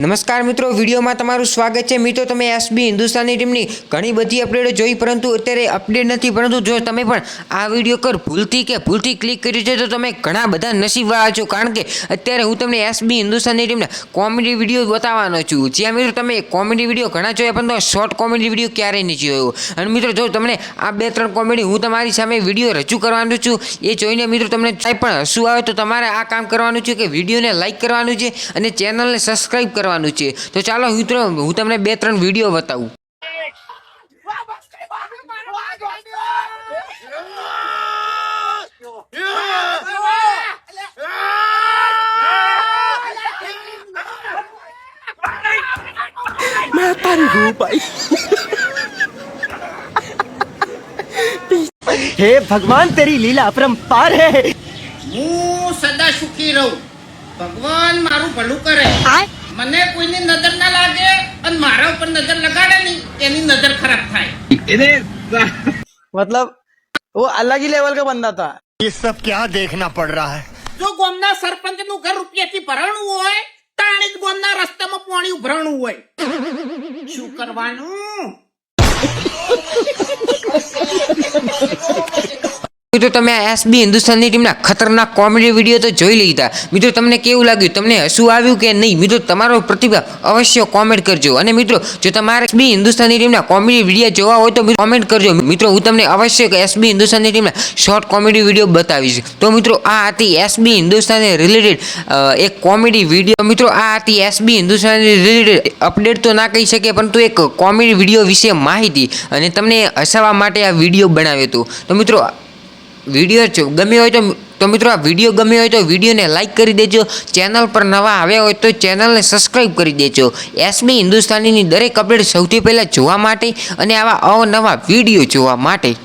નમસ્કાર મિત્રો, વિડીયોમાં તમારું સ્વાગત છે। મિત્રો, તમે એસબી હિન્દુસ્તાની ટીમની ઘણી બધી અપડેટો જોઈ, પરંતુ અત્યારે અપડેટ નથી। પરંતુ જો તમે પણ આ વિડીયો પર ભૂલથી ક્લિક કર્યું છે તો તમે ઘણા બધા નસીબવાળા છો, કારણ કે અત્યારે હું તમને એસબી હિન્દુસ્તાની ટીમના કોમેડી વિડીયો બતાવવાનો છું। જ્યાં મિત્રો તમે કોમેડી વિડીયો ઘણા જોયા, પરંતુ શોર્ટ કોમેડી વિડીયો ક્યારેય નહીં જોયો। અને મિત્રો, જો તમને આ 2-3 કોમેડી હું તમારી સામે વિડીયો રજૂ કરવાનું છું, એ જોઈને મિત્રો તમને કાંઈ પણ હસવું આવે તો તમારે આ કામ કરવાનું છે કે વિડીયોને લાઇક કરવાનું છે અને ચેનલને સબસ્ક્રાઈબ કરવાનું છે। તો ચાલો મિત્રો, હું તમને 2-3 વિડીયો બતાવું। मैं तारी हूँ भाई। हे भगवान, तेरी लीला अपरंपार है। હું સદા સુખી રહું, ભગવાન મારું ભલું કરે, મને કોઈની નજર ના લાગે અને મારા ઉપર નજર લગાડે નહીં એની નજર ખરાબ થાય। मतलब वो अलग ही लेवल का बंदा था। ये सब क्या देखना पड़ रहा है। જો ગામના સરપંચ નું ઘર રૂપિયાથી ભરાણું હોય, તાણી જ ગામના રસ્તામાં પાણી ઉભરાણું હોય, શું કરવાનું? મિત્રો, તમે આ એસબી હિન્દુસ્તાની ટીમના ખતરનાક કોમેડી વિડીયો તો જોઈ લીધા। મિત્રો, તમને કેવું લાગ્યું? તમને હસવું આવ્યું કે નહીં? મિત્રો, તમારો પ્રતિભાવ અવશ્ય કોમેન્ટ કરજો। અને મિત્રો, જો તમારે એસબી હિન્દુસ્તાની ટીમના કોમેડી વિડીયો જોવા હોય તો કોમેન્ટ કરજો। મિત્રો, હું તમને અવશ્ય એસબી હિન્દુસ્તાની ટીમના શોર્ટ કોમેડી વિડીયો બતાવીશ। તો મિત્રો, આ હતી એસબી હિન્દુસ્તાની રિલેટેડ એક કોમેડી વિડીયો। મિત્રો, આ હતી એસબી હિન્દુસ્તાની રિલેટેડ અપડેટ તો ના કહી શકે, પરંતુ એક કોમેડી વિડીયો વિશે માહિતી અને તમને હસાવવા માટે આ વિડીયો બનાવ્યો હતો। તો મિત્રો, વિડીયો ગમ્યો હોય તો મિત્રો, આ વિડીયો ગમ્યો હોય તો વિડીયોને લાઇક કરી દેજો। ચેનલ પર નવા આવ્યા હોય તો ચેનલને સબસ્ક્રાઈબ કરી દેજો। એસબી હિન્દુસ્તાનીની દરેક અપડેટ સૌથી પહેલાં જોવા માટે અને આવા અવનવા વિડીયો જોવા માટે।